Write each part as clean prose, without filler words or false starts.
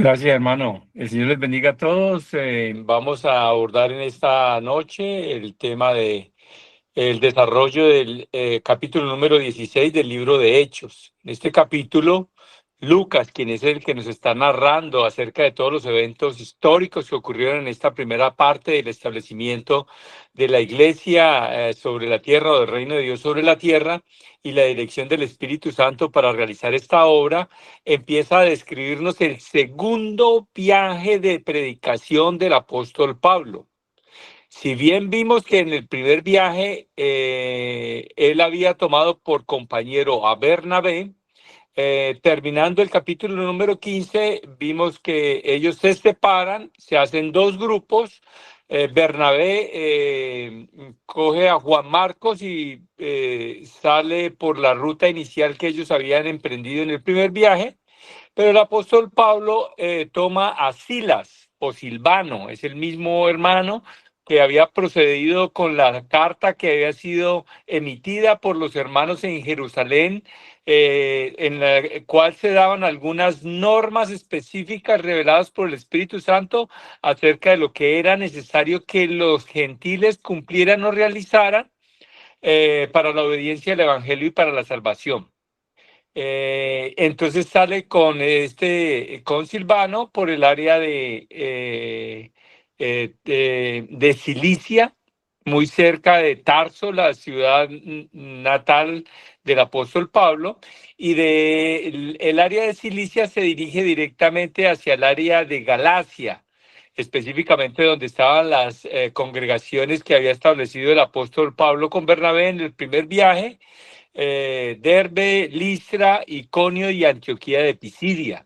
Gracias, hermano. El Señor les bendiga a todos. Vamos a abordar en esta noche el tema de el desarrollo del capítulo número 16 del libro de Hechos. En este capítulo, Lucas, quien es el que nos está narrando acerca de todos los eventos históricos que ocurrieron en esta primera parte del establecimiento de la iglesia sobre la tierra o del reino de Dios sobre la tierra y la dirección del Espíritu Santo para realizar esta obra, empieza a describirnos el segundo viaje de predicación del apóstol Pablo. Si bien vimos que en el primer viaje él había tomado por compañero a Bernabé, terminando el capítulo número 15, vimos que ellos se separan, se hacen dos grupos. Bernabé coge a Juan Marcos y sale por la ruta inicial que ellos habían emprendido en el primer viaje, pero el apóstol Pablo toma a Silas o Silvano, es el mismo hermano que había procedido con la carta que había sido emitida por los hermanos en Jerusalén, en la cual se daban algunas normas específicas reveladas por el Espíritu Santo acerca de lo que era necesario que los gentiles cumplieran o realizaran para la obediencia al Evangelio y para la salvación. Entonces sale con Silvano por el área de Cilicia, muy cerca de Tarso, la ciudad natal del apóstol Pablo, y el área de Cilicia se dirige directamente hacia el área de Galacia, específicamente donde estaban las congregaciones que había establecido el apóstol Pablo con Bernabé en el primer viaje. Derbe, Listra, Iconio y Antioquía de Pisidia.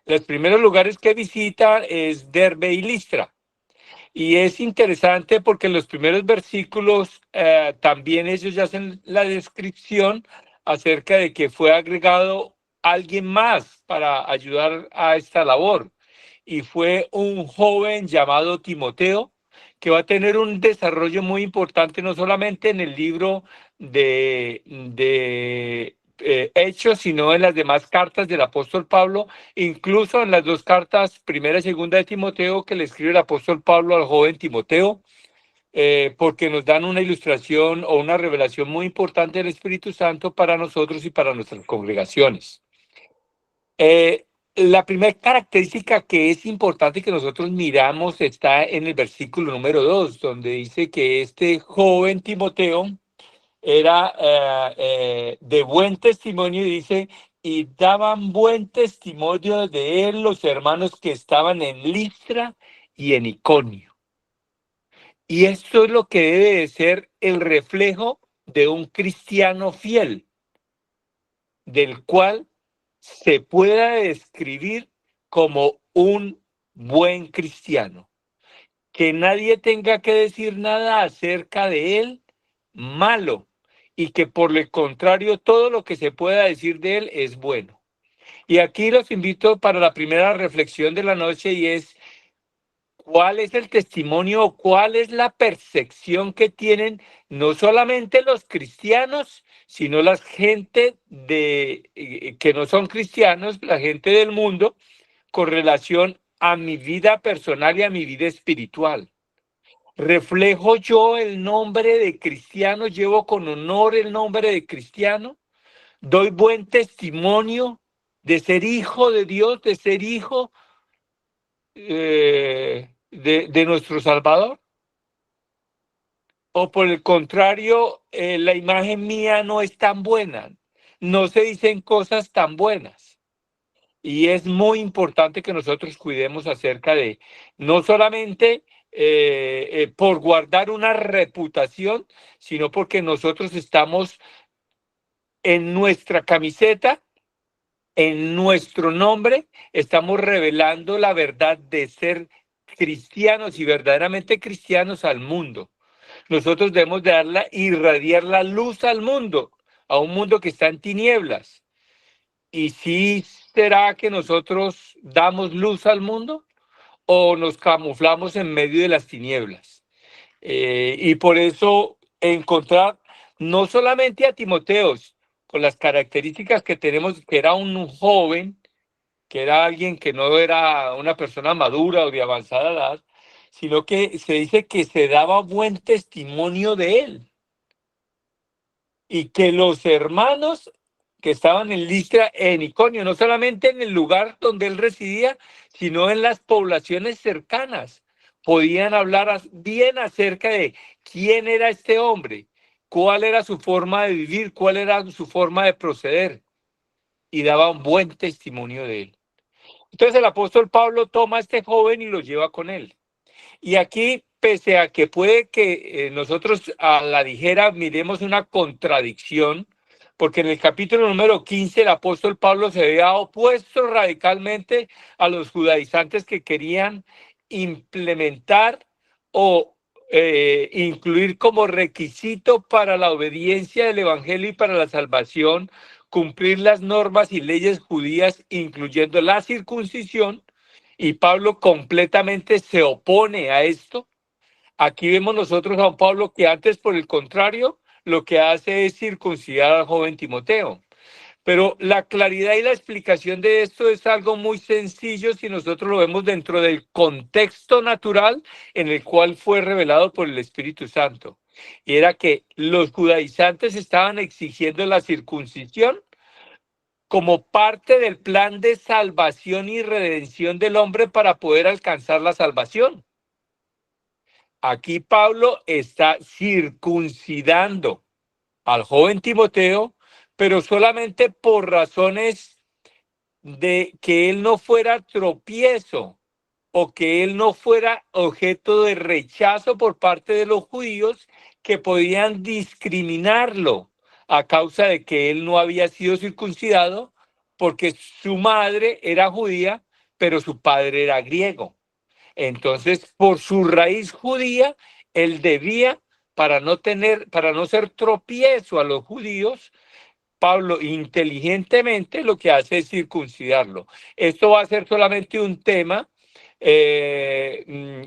Los primeros lugares que visita es Derbe y Listra. Y es interesante porque en los primeros versículos también ellos ya hacen la descripción acerca de que fue agregado alguien más para ayudar a esta labor. Y fue un joven llamado Timoteo, que va a tener un desarrollo muy importante, no solamente en el libro de Hechos, sino en las demás cartas del apóstol Pablo, incluso en las dos cartas, primera y segunda de Timoteo, que le escribe el apóstol Pablo al joven Timoteo, porque nos dan una ilustración o una revelación muy importante del Espíritu Santo para nosotros y para nuestras congregaciones. La primera característica que es importante que nosotros miramos está en el versículo número 2, donde dice que este joven Timoteo era de buen testimonio, y dice, y daban buen testimonio de él los hermanos que estaban en Listra y en Iconio. Y esto es lo que debe de ser el reflejo de un cristiano fiel, del cual se pueda describir como un buen cristiano, que nadie tenga que decir nada acerca de él malo, y que por el contrario todo lo que se pueda decir de él es bueno. Y aquí los invito para la primera reflexión de la noche, y es: ¿cuál es el testimonio, cuál es la percepción que tienen no solamente los cristianos, sino la gente que no son cristianos, la gente del mundo, con relación a mi vida personal y a mi vida espiritual? ¿Reflejo yo el nombre de cristiano? ¿Llevo con honor el nombre de cristiano? ¿Doy buen testimonio de ser hijo de Dios, de ser hijo de nuestro Salvador? ¿O por el contrario, la imagen mía no es tan buena? No se dicen cosas tan buenas. Y es muy importante que nosotros cuidemos acerca de, no solamente por guardar una reputación, sino porque nosotros estamos en nuestra camiseta, en nuestro nombre, estamos revelando la verdad de ser cristianos y verdaderamente cristianos al mundo. Nosotros debemos de irradiar la luz al mundo, a un mundo que está en tinieblas. ¿Y si será que nosotros damos luz al mundo o nos camuflamos en medio de las tinieblas? Y por eso encontrar no solamente a Timoteo, con las características que tenemos, que era un joven que era alguien que no era una persona madura o de avanzada edad, sino que se dice que se daba buen testimonio de él y que los hermanos que estaban en Listra, en Iconio, no solamente en el lugar donde él residía, sino en las poblaciones cercanas, podían hablar bien acerca de quién era este hombre, cuál era su forma de vivir, cuál era su forma de proceder, y daban buen testimonio de él. Entonces el apóstol Pablo toma a este joven y lo lleva con él. Y aquí, pese a que puede que nosotros a la ligera miremos una contradicción, porque en el capítulo número 15 el apóstol Pablo se había opuesto radicalmente a los judaizantes que querían implementar o incluir como requisito para la obediencia del evangelio y para la salvación, cumplir las normas y leyes judías, incluyendo la circuncisión, y Pablo completamente se opone a esto. Aquí vemos nosotros a un Pablo que antes, por el contrario, lo que hace es circuncidar al joven Timoteo. Pero la claridad y la explicación de esto es algo muy sencillo si nosotros lo vemos dentro del contexto natural en el cual fue revelado por el Espíritu Santo. Y era que los judaizantes estaban exigiendo la circuncisión como parte del plan de salvación y redención del hombre para poder alcanzar la salvación. Aquí Pablo está circuncidando al joven Timoteo, pero solamente por razones de que él no fuera tropiezo o que él no fuera objeto de rechazo por parte de los judíos que podían discriminarlo a causa de que él no había sido circuncidado porque su madre era judía, pero su padre era griego. Entonces, por su raíz judía, él debía, para no ser tropiezo a los judíos, Pablo inteligentemente lo que hace es circuncidarlo. Esto va a ser solamente un tema de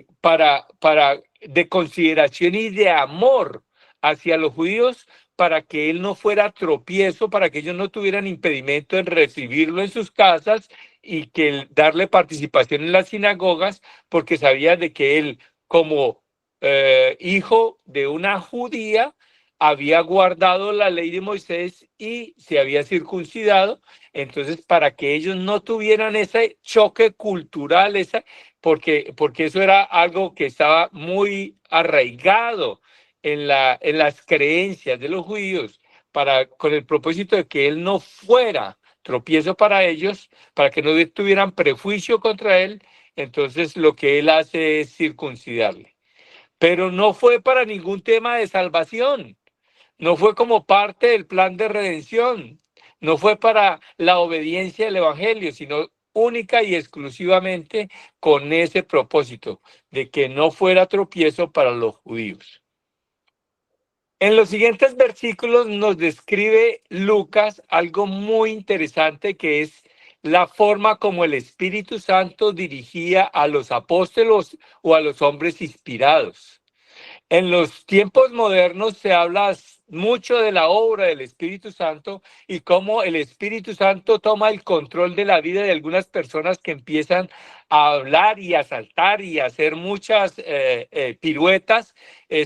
consideración y de amor hacia los judíos para que él no fuera tropiezo, para que ellos no tuvieran impedimento en recibirlo en sus casas y que darle participación en las sinagogas, porque sabía de que él, como hijo de una judía, había guardado la ley de Moisés y se había circuncidado. Entonces, para que ellos no tuvieran ese choque cultural, porque eso era algo que estaba muy arraigado en las creencias de los judíos, con el propósito de que él no fuera tropiezo para ellos, para que no tuvieran prejuicio contra él, entonces lo que él hace es circuncidarle. Pero no fue para ningún tema de salvación, no fue como parte del plan de redención, no fue para la obediencia del evangelio, sino única y exclusivamente con ese propósito de que no fuera tropiezo para los judíos. En los siguientes versículos nos describe Lucas algo muy interesante, que es la forma como el Espíritu Santo dirigía a los apóstoles o a los hombres inspirados. En los tiempos modernos se habla mucho de la obra del Espíritu Santo y cómo el Espíritu Santo toma el control de la vida de algunas personas que empiezan a hablar y a saltar y a hacer muchas piruetas,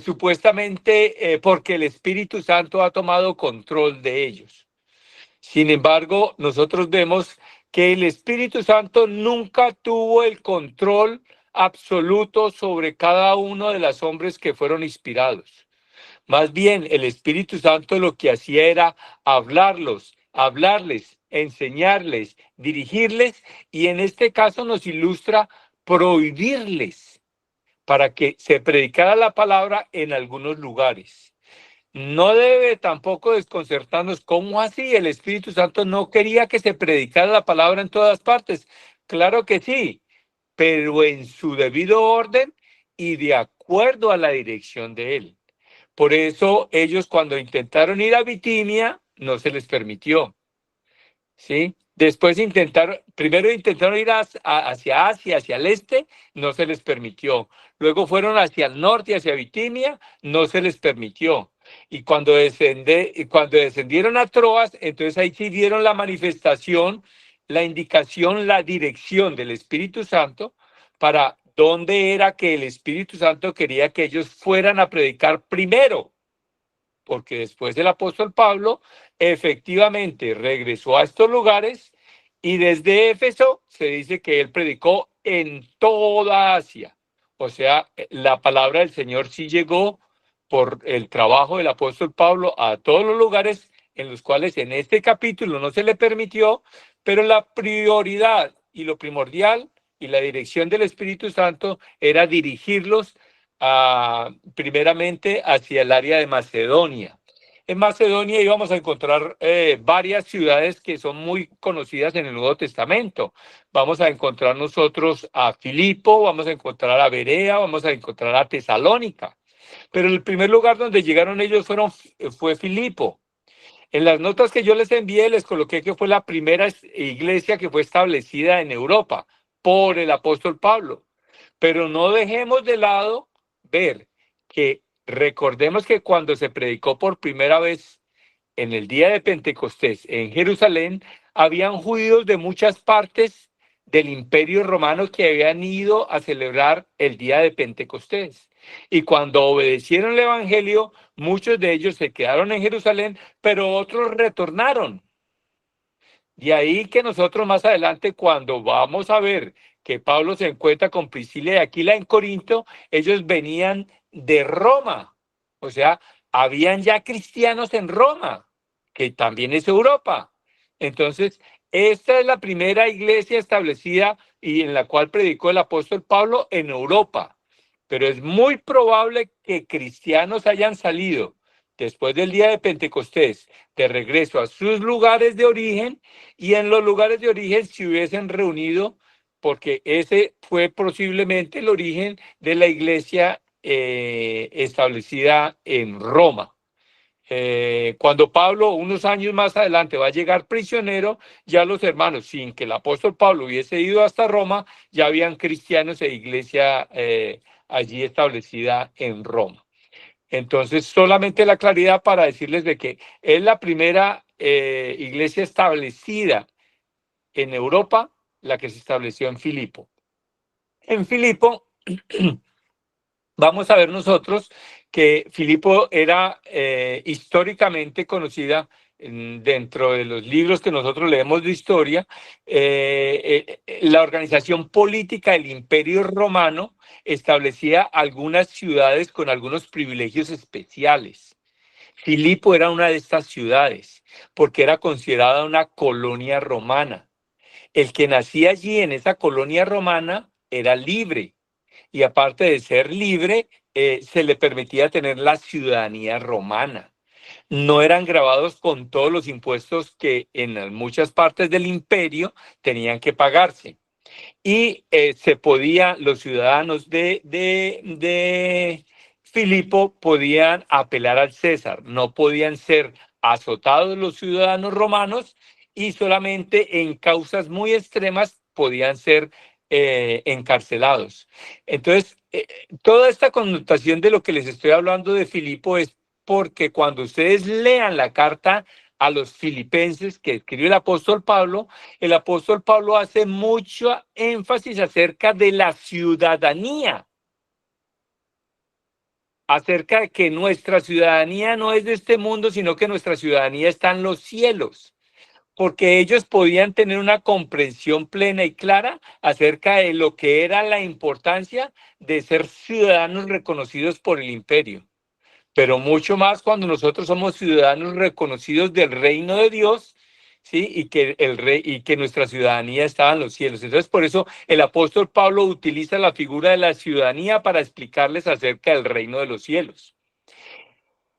supuestamente porque el Espíritu Santo ha tomado control de ellos. Sin embargo, nosotros vemos que el Espíritu Santo nunca tuvo el control absoluto sobre cada uno de los hombres que fueron inspirados. Más bien, el Espíritu Santo lo que hacía era hablarles, enseñarles, dirigirles, y en este caso nos ilustra prohibirles para que se predicara la palabra en algunos lugares. No debe tampoco desconcertarnos. ¿Cómo así? El Espíritu Santo no quería que se predicara la palabra en todas partes. Claro que sí, pero en su debido orden y de acuerdo a la dirección de él. Por eso ellos, cuando intentaron ir a Bitinia, no se les permitió, ¿sí? Después primero intentaron ir hacia Asia, hacia el este, no se les permitió. Luego fueron hacia el norte, hacia Bitinia, no se les permitió. Y cuando descendieron a Troas, entonces ahí sí vieron la manifestación la indicación, la dirección del Espíritu Santo para dónde era que el Espíritu Santo quería que ellos fueran a predicar primero, porque después el apóstol Pablo efectivamente regresó a estos lugares y desde Éfeso se dice que él predicó en toda Asia. O sea, la palabra del Señor sí llegó por el trabajo del apóstol Pablo a todos los lugares en los cuales en este capítulo no se le permitió, pero la prioridad y lo primordial y la dirección del Espíritu Santo era dirigirlos primeramente hacia el área de Macedonia. En Macedonia íbamos a encontrar varias ciudades que son muy conocidas en el Nuevo Testamento. Vamos a encontrar nosotros a Filipo, vamos a encontrar a Berea, vamos a encontrar a Tesalónica. Pero el primer lugar donde llegaron ellos fue Filipo. En las notas que yo les envié les coloqué que fue la primera iglesia que fue establecida en Europa por el apóstol Pablo. Pero no dejemos de lado ver que recordemos que cuando se predicó por primera vez en el día de Pentecostés en Jerusalén, habían judíos de muchas partes del Imperio Romano que habían ido a celebrar el día de Pentecostés. Y cuando obedecieron el Evangelio, muchos de ellos se quedaron en Jerusalén, pero otros retornaron. De ahí que nosotros más adelante, cuando vamos a ver que Pablo se encuentra con Priscila y Aquila en Corinto, ellos venían de Roma. O sea, habían ya cristianos en Roma, que también es Europa. Entonces, esta es la primera iglesia establecida y en la cual predicó el apóstol Pablo en Europa. Pero es muy probable que cristianos hayan salido después del día de Pentecostés de regreso a sus lugares de origen y en los lugares de origen se hubiesen reunido, porque ese fue posiblemente el origen de la iglesia establecida en Roma. Cuando Pablo, unos años más adelante, va a llegar prisionero, ya los hermanos, sin que el apóstol Pablo hubiese ido hasta Roma, ya habían cristianos e iglesia allí establecida en Roma. Entonces, solamente la claridad para decirles de que es la primera iglesia establecida en Europa, la que se estableció en Filipo. En Filipo, vamos a ver nosotros que Filipo era históricamente conocida dentro de los libros que nosotros leemos de historia, la organización política del Imperio Romano establecía algunas ciudades con algunos privilegios especiales. Filipo era una de estas ciudades porque era considerada una colonia romana. El que nacía allí en esa colonia romana era libre y aparte de ser libre, se le permitía tener la ciudadanía romana. No eran grabados con todos los impuestos que en muchas partes del imperio tenían que pagarse. Y los ciudadanos de Filipo podían apelar al César, no podían ser azotados los ciudadanos romanos y solamente en causas muy extremas podían ser encarcelados. Entonces, toda esta connotación de lo que les estoy hablando de Filipo es porque cuando ustedes lean la carta a los filipenses que escribe el apóstol Pablo hace mucho énfasis acerca de la ciudadanía, acerca de que nuestra ciudadanía no es de este mundo, sino que nuestra ciudadanía está en los cielos, porque ellos podían tener una comprensión plena y clara acerca de lo que era la importancia de ser ciudadanos reconocidos por el imperio. Pero mucho más cuando nosotros somos ciudadanos reconocidos del reino de Dios, ¿sí? Y que nuestra ciudadanía estaba en los cielos. Entonces, por eso el apóstol Pablo utiliza la figura de la ciudadanía para explicarles acerca del reino de los cielos.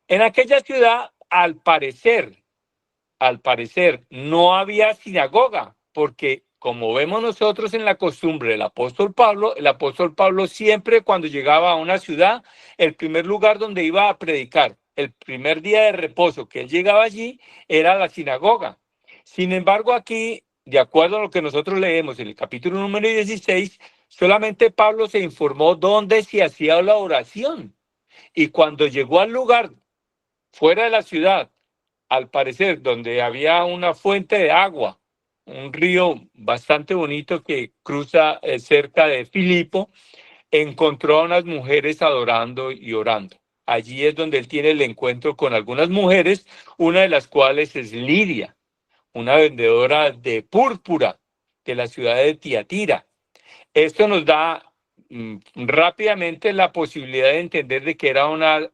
En aquella ciudad, al parecer, no había sinagoga, porque como vemos nosotros en la costumbre del apóstol Pablo, el apóstol Pablo siempre cuando llegaba a una ciudad, el primer lugar donde iba a predicar, el primer día de reposo que él llegaba allí, era la sinagoga. Sin embargo, aquí, de acuerdo a lo que nosotros leemos en el capítulo número 16, solamente Pablo se informó dónde se hacía la oración. Y cuando llegó al lugar fuera de la ciudad, al parecer, donde había una fuente de agua, un río bastante bonito que cruza cerca de Filipo, encontró a unas mujeres adorando y orando. Allí es donde él tiene el encuentro con algunas mujeres, una de las cuales es Lidia, una vendedora de púrpura de la ciudad de Tiatira. Esto nos da rápidamente la posibilidad de entender de que era una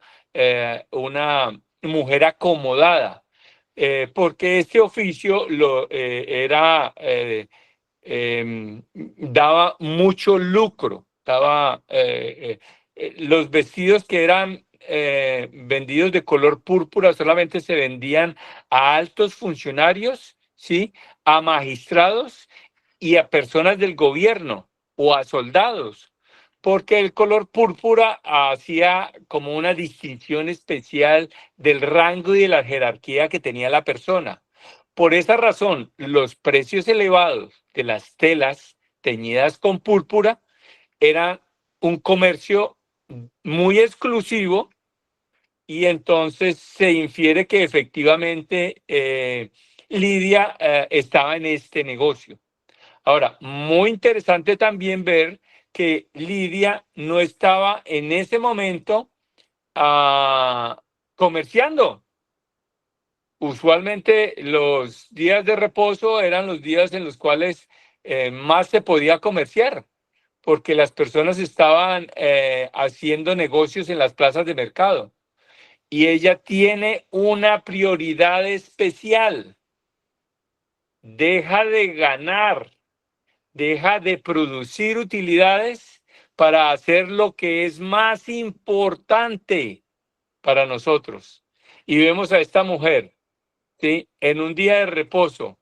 mujer acomodada, porque este oficio daba mucho lucro, los vestidos que eran vendidos de color púrpura solamente se vendían a altos funcionarios, ¿sí? A magistrados y a personas del gobierno o a soldados, porque el color púrpura hacía como una distinción especial del rango y de la jerarquía que tenía la persona. Por esa razón, los precios elevados de las telas teñidas con púrpura eran un comercio muy exclusivo, y entonces se infiere que efectivamente Lidia estaba en este negocio. Ahora, muy interesante también ver que Lidia no estaba en ese momento comerciando. Usualmente los días de reposo eran los días en los cuales más se podía comerciar, porque las personas estaban haciendo negocios en las plazas de mercado. Y ella tiene una prioridad especial. Deja de ganar, deja de producir utilidades para hacer lo que es más importante para nosotros. Y vemos a esta mujer, ¿sí? En un día de reposo,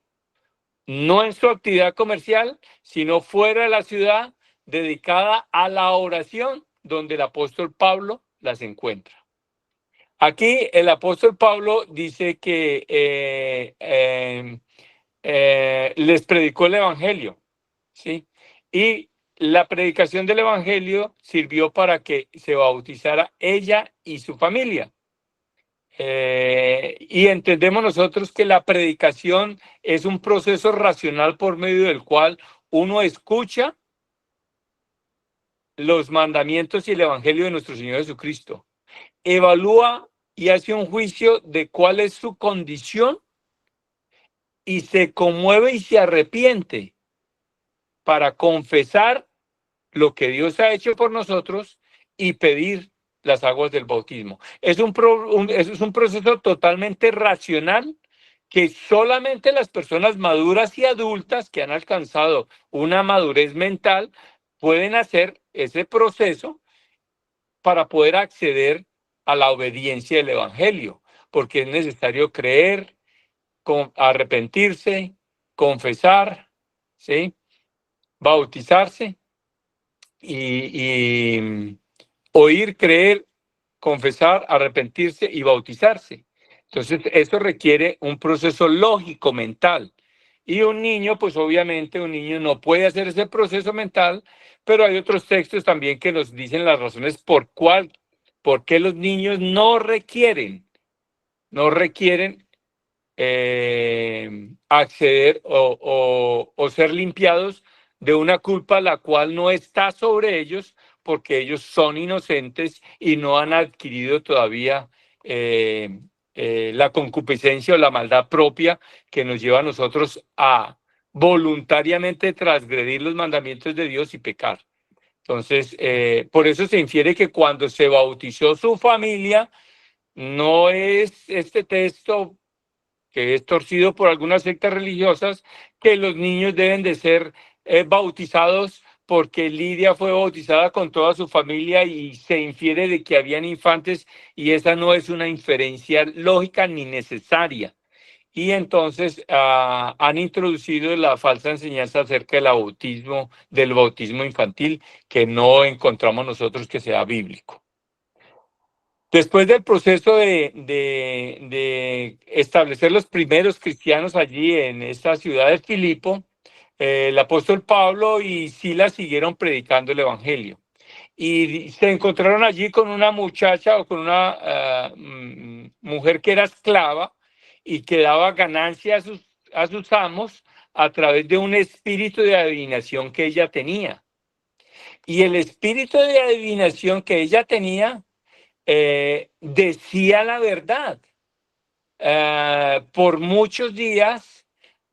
no en su actividad comercial, sino fuera de la ciudad, dedicada a la oración, donde el apóstol Pablo las encuentra. Aquí el apóstol Pablo dice que les predicó el evangelio, ¿sí? Y la predicación del evangelio sirvió para que se bautizara ella y su familia. Y entendemos nosotros que la predicación es un proceso racional por medio del cual uno escucha los mandamientos y el evangelio de nuestro Señor Jesucristo, evalúa y hace un juicio de cuál es su condición y se conmueve y se arrepiente para confesar lo que Dios ha hecho por nosotros y pedir las aguas del bautismo. Eso es un proceso totalmente racional que solamente las personas maduras y adultas que han alcanzado una madurez mental pueden hacer ese proceso para poder acceder a la obediencia del evangelio, porque es necesario creer, arrepentirse, confesar, ¿sí? Bautizarse y oír, creer, confesar, arrepentirse y bautizarse. Entonces, eso requiere un proceso lógico mental. Y un niño, pues obviamente un niño no puede hacer ese proceso mental, pero hay otros textos también que nos dicen las razones por qué los niños no requieren acceder o ser limpiados de una culpa la cual no está sobre ellos, porque ellos son inocentes y no han adquirido todavía la concupiscencia o la maldad propia que nos lleva a nosotros a voluntariamente transgredir los mandamientos de Dios y pecar. Entonces, por eso se infiere que cuando se bautizó su familia, no es este texto que es torcido por algunas sectas religiosas, que los niños deben de ser bautizados porque Lidia fue bautizada con toda su familia y se infiere de que habían infantes, y esa no es una inferencia lógica ni necesaria. Y entonces han introducido la falsa enseñanza acerca del bautismo infantil, que no encontramos nosotros que sea bíblico. Después del proceso de establecer los primeros cristianos allí en esta ciudad de Filipo, el apóstol Pablo y Silas siguieron predicando el evangelio. Y se encontraron allí con una muchacha o con una mujer que era esclava y que daba ganancia a sus amos a través de un espíritu de adivinación que ella tenía. Y el espíritu de adivinación que ella tenía decía la verdad. Por muchos días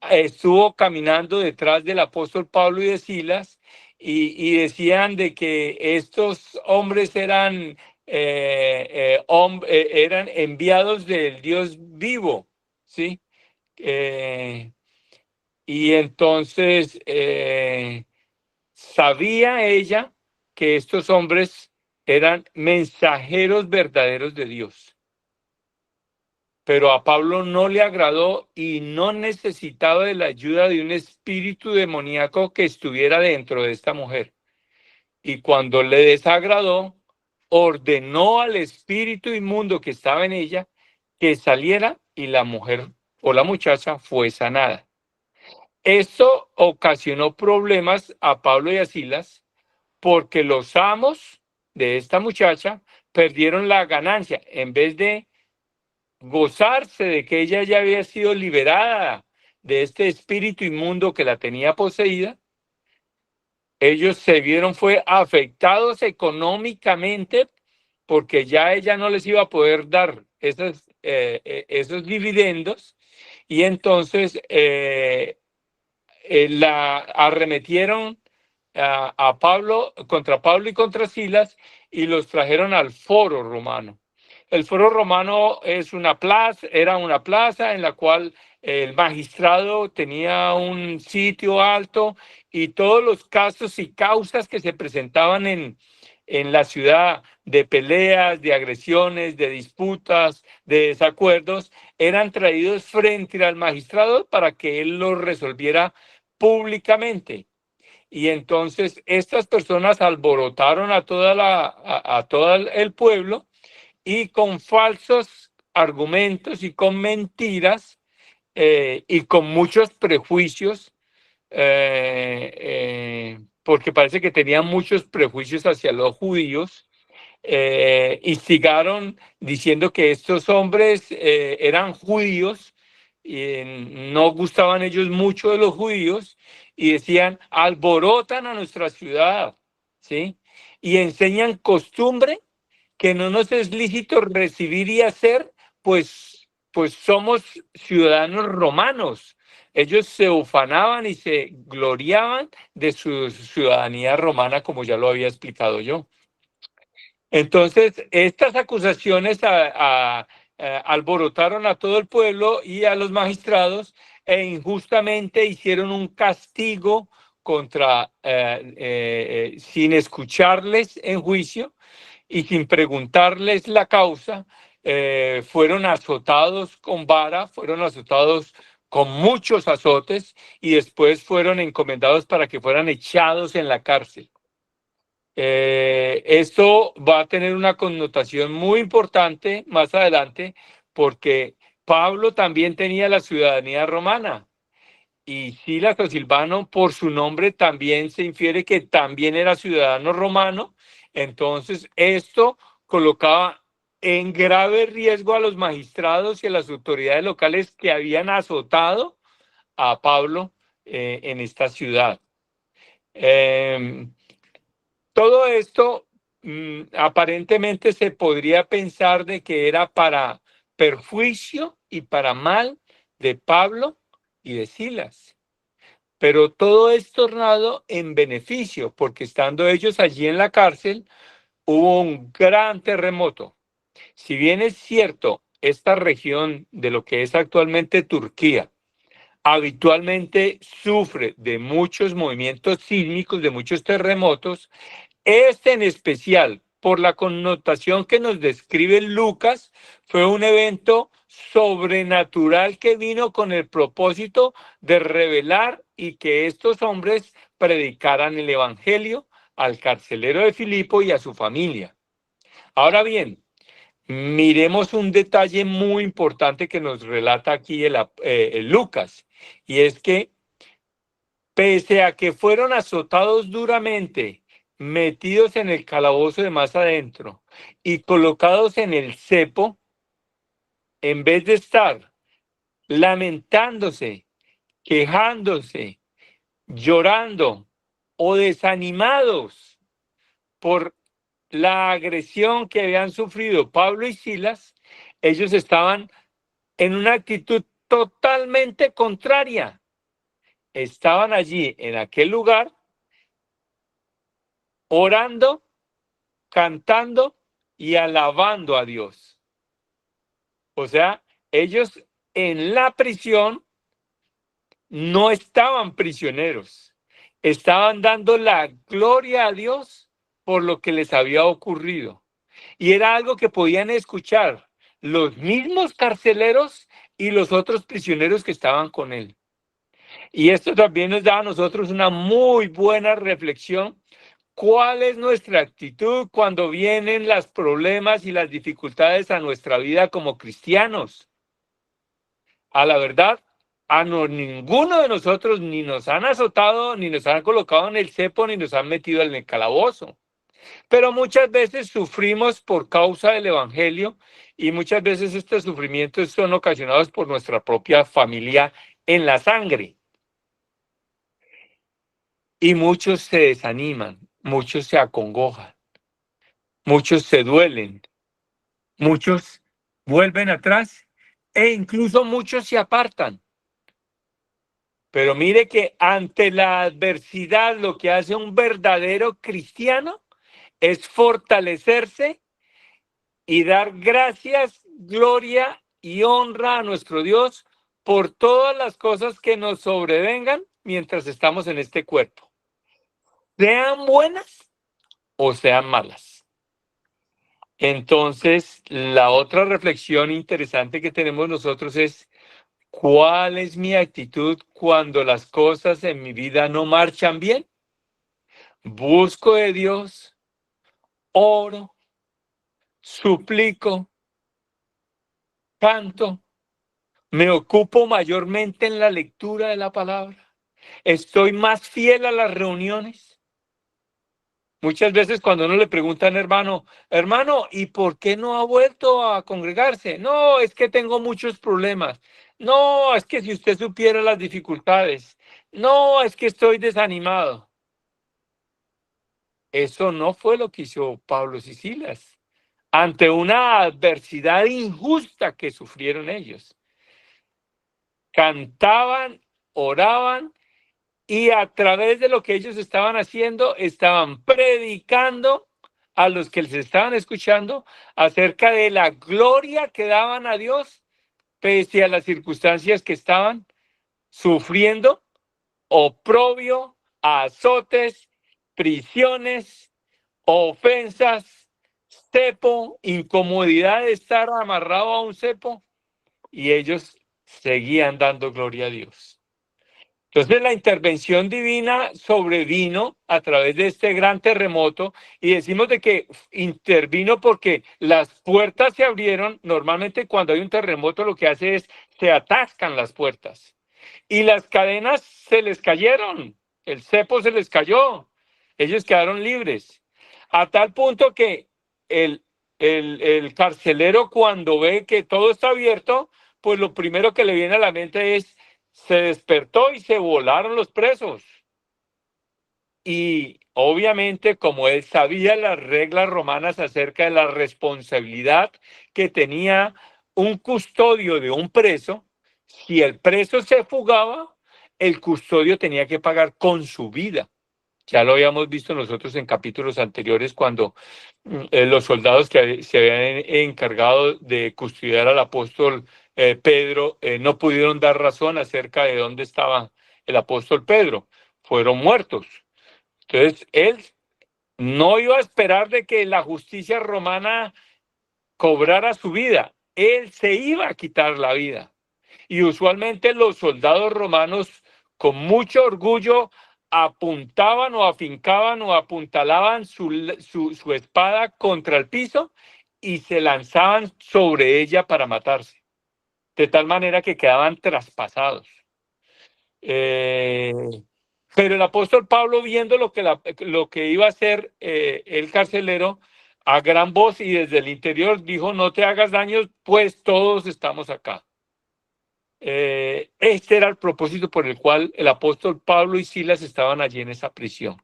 estuvo caminando detrás del apóstol Pablo y de Silas y decían de que estos hombres eran enviados del Dios vivo, ¿sí? Eh, y entonces sabía ella que estos hombres eran mensajeros verdaderos de Dios. Pero a Pablo no le agradó y no necesitaba de la ayuda de un espíritu demoníaco que estuviera dentro de esta mujer. Y cuando le desagradó, ordenó al espíritu inmundo que estaba en ella que saliera y la mujer o la muchacha fue sanada. Esto ocasionó problemas a Pablo y a Silas porque los amos de esta muchacha perdieron la ganancia. En vez de gozarse de que ella ya había sido liberada de este espíritu inmundo que la tenía poseída, ellos se vieron fue afectados económicamente porque ya ella no les iba a poder dar esos dividendos y entonces la arremetieron Pablo, contra Pablo y contra Silas y los trajeron al foro romano. El foro romano era una plaza en la cual el magistrado tenía un sitio alto y todos los casos y causas que se presentaban en la ciudad de peleas, de agresiones, de disputas, de desacuerdos, eran traídos frente al magistrado para que él los resolviera públicamente. Y entonces estas personas alborotaron a todo el pueblo y con falsos argumentos y con mentiras y con muchos prejuicios, porque parece que tenían muchos prejuicios hacia los judíos, instigaron diciendo que estos hombres eran judíos y no gustaban ellos mucho de los judíos y decían, alborotan a nuestra ciudad, ¿sí? Y enseñan costumbre que no nos es lícito recibir y hacer, pues somos ciudadanos romanos. Ellos se ufanaban y se gloriaban de su ciudadanía romana, como ya lo había explicado yo. Entonces, estas acusaciones alborotaron a todo el pueblo y a los magistrados e injustamente hicieron un castigo sin escucharles en juicio y sin preguntarles la causa. Fueron azotados con vara, fueron azotados con muchos azotes y después fueron encomendados para que fueran echados en la cárcel. Esto va a tener una connotación muy importante más adelante porque Pablo también tenía la ciudadanía romana y Silas o Silvano por su nombre también se infiere que también era ciudadano romano. Entonces esto colocaba en grave riesgo a los magistrados y a las autoridades locales que habían azotado a Pablo en esta ciudad. Todo esto aparentemente se podría pensar de que era para perjuicio y para mal de Pablo y de Silas. Pero todo es tornado en beneficio, porque estando ellos allí en la cárcel, hubo un gran terremoto. Si bien es cierto, esta región de lo que es actualmente Turquía, habitualmente sufre de muchos movimientos sísmicos, de muchos terremotos, este en especial, por la connotación que nos describe Lucas, fue un evento sobrenatural que vino con el propósito de revelar y que estos hombres predicaran el evangelio al carcelero de Filipo y a su familia. Ahora bien, miremos un detalle muy importante que nos relata aquí el Lucas, y es que pese a que fueron azotados duramente, metidos en el calabozo de más adentro y colocados en el cepo, en vez de estar lamentándose quejándose, llorando o desanimados por la agresión que habían sufrido Pablo y Silas, ellos estaban en una actitud totalmente contraria. Estaban allí en aquel lugar orando, cantando y alabando a Dios. O sea, ellos en la prisión no estaban prisioneros, estaban dando la gloria a Dios por lo que les había ocurrido. Y era algo que podían escuchar los mismos carceleros y los otros prisioneros que estaban con él. Y esto también nos da a nosotros una muy buena reflexión. ¿Cuál es nuestra actitud cuando vienen los problemas y las dificultades a nuestra vida como cristianos? A la verdad, ninguno de nosotros ni nos han azotado, ni nos han colocado en el cepo, ni nos han metido en el calabozo. Pero muchas veces sufrimos por causa del Evangelio y muchas veces estos sufrimientos son ocasionados por nuestra propia familia en la sangre. Y muchos se desaniman, muchos se acongojan, muchos se duelen, muchos vuelven atrás e incluso muchos se apartan. Pero mire que ante la adversidad lo que hace un verdadero cristiano es fortalecerse y dar gracias, gloria y honra a nuestro Dios por todas las cosas que nos sobrevengan mientras estamos en este cuerpo, sean buenas o sean malas. Entonces, la otra reflexión interesante que tenemos nosotros es: ¿cuál es mi actitud cuando las cosas en mi vida no marchan bien? Busco de Dios, oro, suplico, canto, me ocupo mayormente en la lectura de la palabra, estoy más fiel a las reuniones. Muchas veces cuando uno le preguntan, hermano, ¿y por qué no ha vuelto a congregarse? No, es que tengo muchos problemas. No, es que si usted supiera las dificultades. No, es que estoy desanimado. Eso no fue lo que hizo Pablo y Silas ante una adversidad injusta que sufrieron ellos. Cantaban, oraban y a través de lo que ellos estaban haciendo, estaban predicando a los que les estaban escuchando acerca de la gloria que daban a Dios pese a las circunstancias que estaban sufriendo: oprobio, azotes, prisiones, ofensas, cepo, incomodidad de estar amarrado a un cepo, y ellos seguían dando gloria a Dios. Entonces la intervención divina sobrevino a través de este gran terremoto, y decimos de que intervino porque las puertas se abrieron. Normalmente cuando hay un terremoto lo que hace es se atascan las puertas y las cadenas se les cayeron, el cepo se les cayó, ellos quedaron libres, a tal punto que el, el carcelero, cuando ve que todo está abierto, pues lo primero que le viene a la mente es: se despertó y se volaron los presos. Y obviamente, como él sabía las reglas romanas acerca de la responsabilidad que tenía un custodio de un preso, si el preso se fugaba, el custodio tenía que pagar con su vida. Ya lo habíamos visto nosotros en capítulos anteriores cuando los soldados que se habían encargado de custodiar al apóstol Pedro no pudieron dar razón acerca de dónde estaba el apóstol Pedro. Fueron muertos. Entonces, él no iba a esperar de que la justicia romana cobrara su vida. Él se iba a quitar la vida. Y usualmente los soldados romanos, con mucho orgullo, apuntaban o afincaban o apuntalaban su espada contra el piso y se lanzaban sobre ella para matarse, de tal manera que quedaban traspasados. Pero el apóstol Pablo, viendo lo que iba a hacer el carcelero, a gran voz y desde el interior dijo: no te hagas daño, pues todos estamos acá. Este era el propósito por el cual el apóstol Pablo y Silas estaban allí en esa prisión,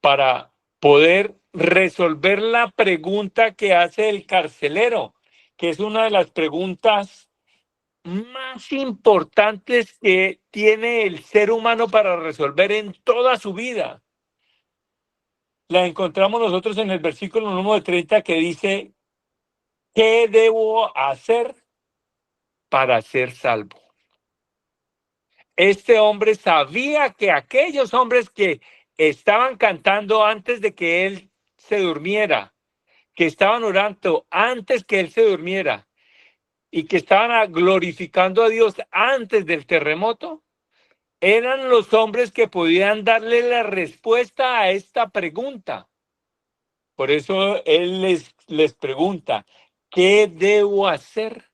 para poder resolver la pregunta que hace el carcelero, que es una de las preguntas más importantes que tiene el ser humano para resolver en toda su vida. La encontramos nosotros en el versículo número 30 que dice, ¿qué debo hacer para ser salvo? Este hombre sabía que aquellos hombres que estaban cantando antes de que él se durmiera, que estaban orando antes que él se durmiera y que estaban glorificando a Dios antes del terremoto, eran los hombres que podían darle la respuesta a esta pregunta. Por eso él les pregunta, ¿qué debo hacer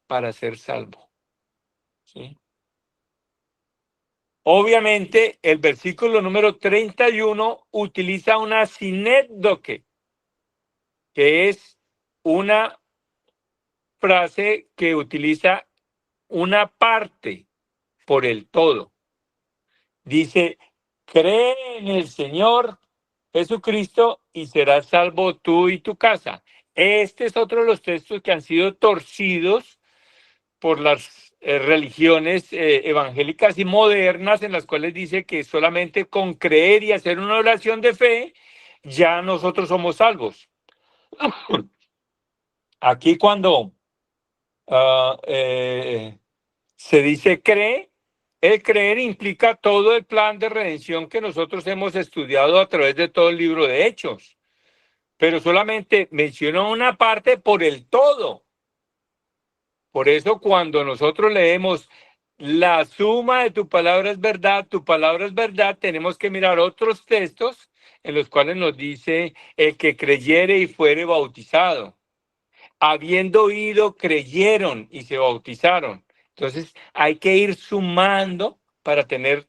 para ser salvo? ¿Sí? Obviamente, el versículo número 31 utiliza una sinécdoque, que es una frase que utiliza una parte por el todo. Dice, cree en el Señor Jesucristo y serás salvo tú y tu casa. Este es otro de los textos que han sido torcidos por las religiones evangélicas y modernas, en las cuales dice que solamente con creer y hacer una oración de fe, ya nosotros somos salvos. Aquí cuando se dice cree, el creer implica todo el plan de redención que nosotros hemos estudiado a través de todo el libro de Hechos, pero solamente menciona una parte por el todo. Por eso cuando nosotros leemos la suma de tu palabra es verdad, tenemos que mirar otros textos en los cuales nos dice el que creyere y fuere bautizado. Habiendo oído, creyeron y se bautizaron. Entonces hay que ir sumando para tener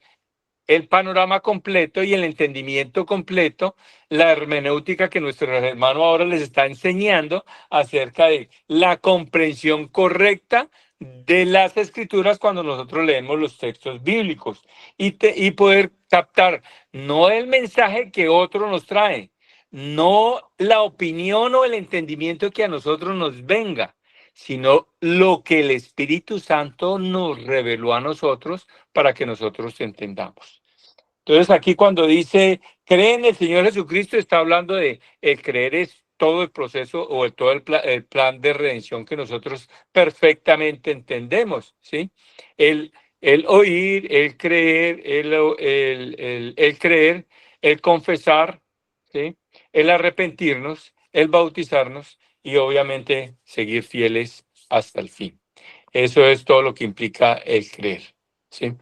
el panorama completo y el entendimiento completo, la hermenéutica que nuestro hermano ahora les está enseñando acerca de la comprensión correcta de las escrituras cuando nosotros leemos los textos bíblicos y poder captar no el mensaje que otro nos trae, no la opinión o el entendimiento que a nosotros nos venga, sino lo que el Espíritu Santo nos reveló a nosotros para que nosotros entendamos. Entonces aquí cuando dice, cree en el Señor Jesucristo, está hablando de el creer es todo el proceso o todo el plan de redención que nosotros perfectamente entendemos, ¿sí? El, el oír, el creer, el creer, el confesar, ¿sí? El arrepentirnos, el bautizarnos y obviamente seguir fieles hasta el fin. Eso es todo lo que implica el creer, ¿sí?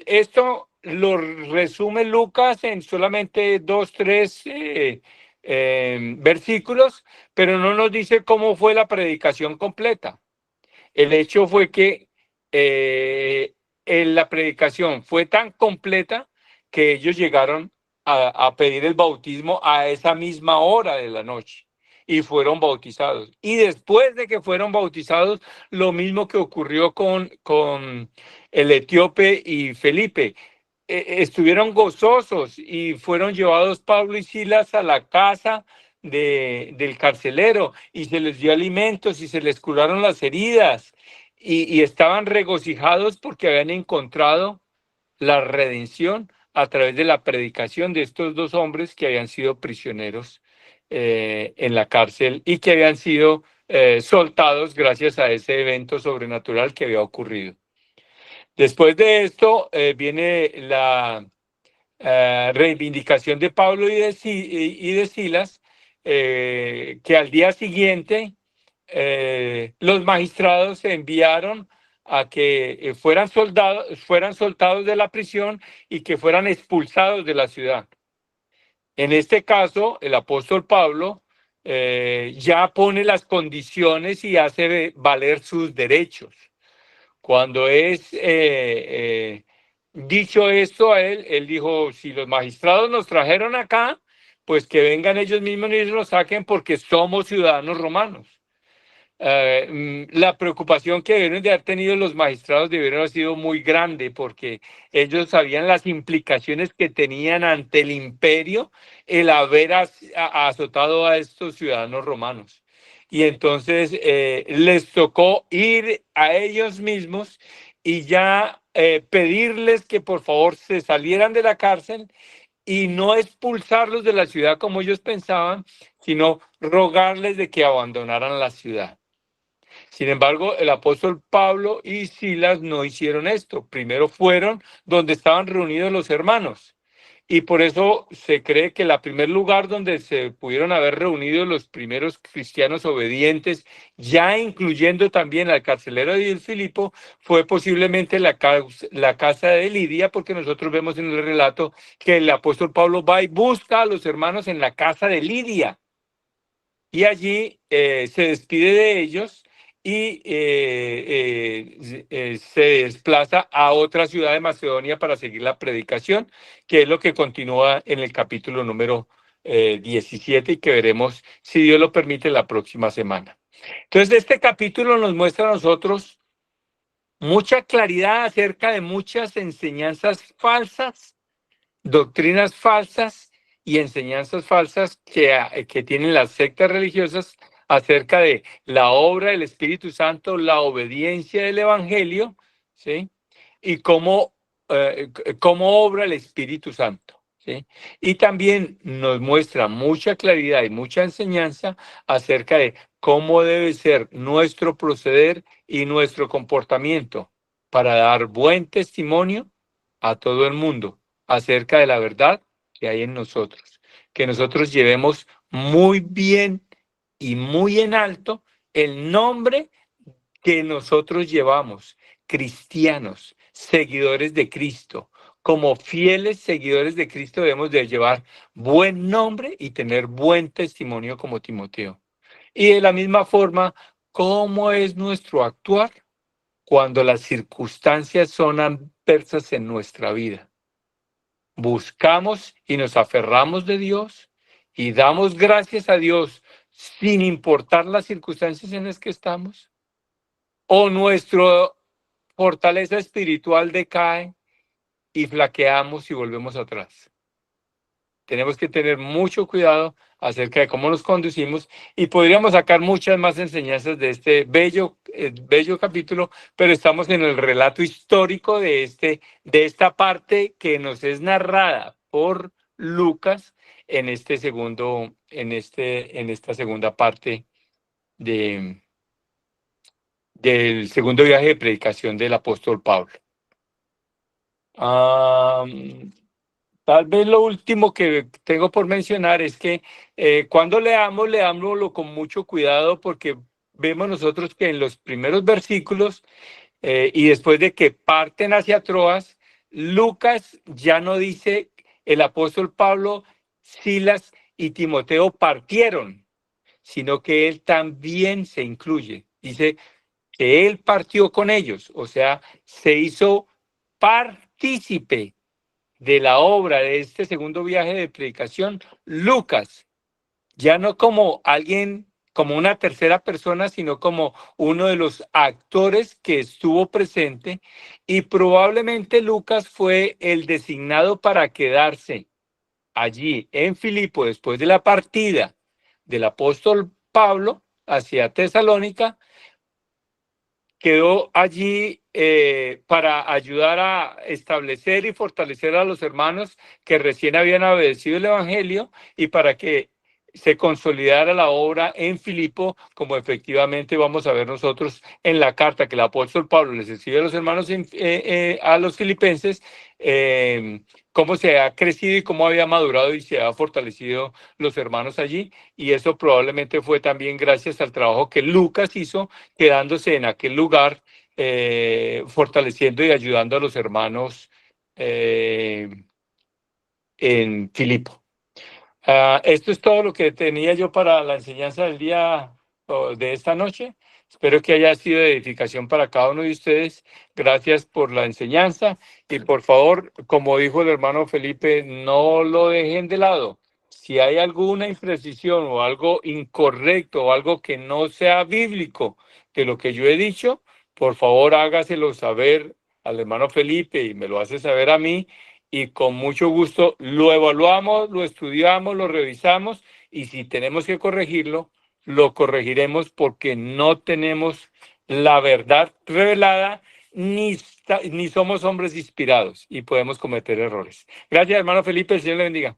Esto lo resume Lucas en solamente 2, 3 versículos, pero no nos dice cómo fue la predicación completa. El hecho fue que la predicación fue tan completa que ellos llegaron a pedir el bautismo a esa misma hora de la noche y fueron bautizados. Y después de que fueron bautizados, lo mismo que ocurrió con el etíope y Felipe. Estuvieron gozosos y fueron llevados Pablo y Silas a la casa del carcelero y se les dio alimentos y se les curaron las heridas y estaban regocijados porque habían encontrado la redención a través de la predicación de estos dos hombres que habían sido prisioneros en la cárcel y que habían sido soltados gracias a ese evento sobrenatural que había ocurrido. Después de esto viene la reivindicación de Pablo y de Silas, que al día siguiente los magistrados se enviaron a que fueran soltados de la prisión y que fueran expulsados de la ciudad. En este caso, el apóstol Pablo ya pone las condiciones y hace valer sus derechos. Cuando es dicho esto a él, él dijo, si los magistrados nos trajeron acá, pues que vengan ellos mismos y nos saquen porque somos ciudadanos romanos. La preocupación que debieron de haber tenido los magistrados debieron haber sido muy grande, porque ellos sabían las implicaciones que tenían ante el imperio el haber azotado a estos ciudadanos romanos. Y entonces les tocó ir a ellos mismos y ya pedirles que por favor se salieran de la cárcel y no expulsarlos de la ciudad como ellos pensaban, sino rogarles de que abandonaran la ciudad. Sin embargo, el apóstol Pablo y Silas no hicieron esto. Primero fueron donde estaban reunidos los hermanos. Y por eso se cree que el primer lugar donde se pudieron haber reunido los primeros cristianos obedientes, ya incluyendo también al carcelero de Filipo, fue posiblemente la casa de Lidia, porque nosotros vemos en el relato que el apóstol Pablo va y busca a los hermanos en la casa de Lidia. Y allí se despide de ellos y se desplaza a otra ciudad de Macedonia para seguir la predicación, que es lo que continúa en el capítulo número 17 y que veremos, si Dios lo permite, la próxima semana. Entonces, este capítulo nos muestra a nosotros mucha claridad acerca de muchas enseñanzas falsas, doctrinas falsas y enseñanzas falsas que tienen las sectas religiosas acerca de la obra del Espíritu Santo, la obediencia del Evangelio, ¿sí? Y cómo obra el Espíritu Santo, ¿sí? Y también nos muestra mucha claridad y mucha enseñanza acerca de cómo debe ser nuestro proceder y nuestro comportamiento para dar buen testimonio a todo el mundo acerca de la verdad que hay en nosotros, que nosotros llevemos muy bien y muy en alto el nombre que nosotros llevamos, cristianos, seguidores de Cristo. Como fieles seguidores de Cristo debemos de llevar buen nombre y tener buen testimonio como Timoteo. Y de la misma forma, ¿cómo es nuestro actuar cuando las circunstancias son adversas en nuestra vida? Buscamos y nos aferramos de Dios y damos gracias a Dios sin importar las circunstancias en las que estamos, o nuestra fortaleza espiritual decae y flaqueamos y volvemos atrás. Tenemos que tener mucho cuidado acerca de cómo nos conducimos y podríamos sacar muchas más enseñanzas de este bello capítulo, pero estamos en el relato histórico de esta parte que nos es narrada por Lucas en esta segunda parte del segundo viaje de predicación del apóstol Pablo. Tal vez lo último que tengo por mencionar es que cuando leámoslo con mucho cuidado, porque vemos nosotros que en los primeros versículos y después de que parten hacia Troas, Lucas ya no dice el apóstol Pablo, Silas y Timoteo partieron, sino que él también se incluye. Dice que él partió con ellos, o sea, se hizo partícipe de la obra de este segundo viaje de predicación, Lucas, ya no como alguien, como una tercera persona, sino como uno de los actores que estuvo presente, y probablemente Lucas fue el designado para quedarse allí en Filipo después de la partida del apóstol Pablo hacia Tesalónica. Quedó allí para ayudar a establecer y fortalecer a los hermanos que recién habían obedecido el Evangelio y para que se consolidara la obra en Filipo, como efectivamente vamos a ver nosotros en la carta que el apóstol Pablo les escribe a los hermanos, a los filipenses, cómo se ha crecido y cómo había madurado y se ha fortalecido los hermanos allí. Y eso probablemente fue también gracias al trabajo que Lucas hizo, quedándose en aquel lugar, fortaleciendo y ayudando a los hermanos en Filipo. Esto es todo lo que tenía yo para la enseñanza del día de esta noche. Espero que haya sido de edificación para cada uno de ustedes. Gracias por la enseñanza y por favor, como dijo el hermano Felipe, no lo dejen de lado. Si hay alguna imprecisión o algo incorrecto o algo que no sea bíblico de lo que yo he dicho, por favor hágaselo saber al hermano Felipe y me lo hace saber a mí y con mucho gusto lo evaluamos, lo estudiamos, lo revisamos y si tenemos que corregirlo, lo corregiremos porque no tenemos la verdad revelada ni somos hombres inspirados y podemos cometer errores. Gracias, hermano Felipe, el Señor le bendiga.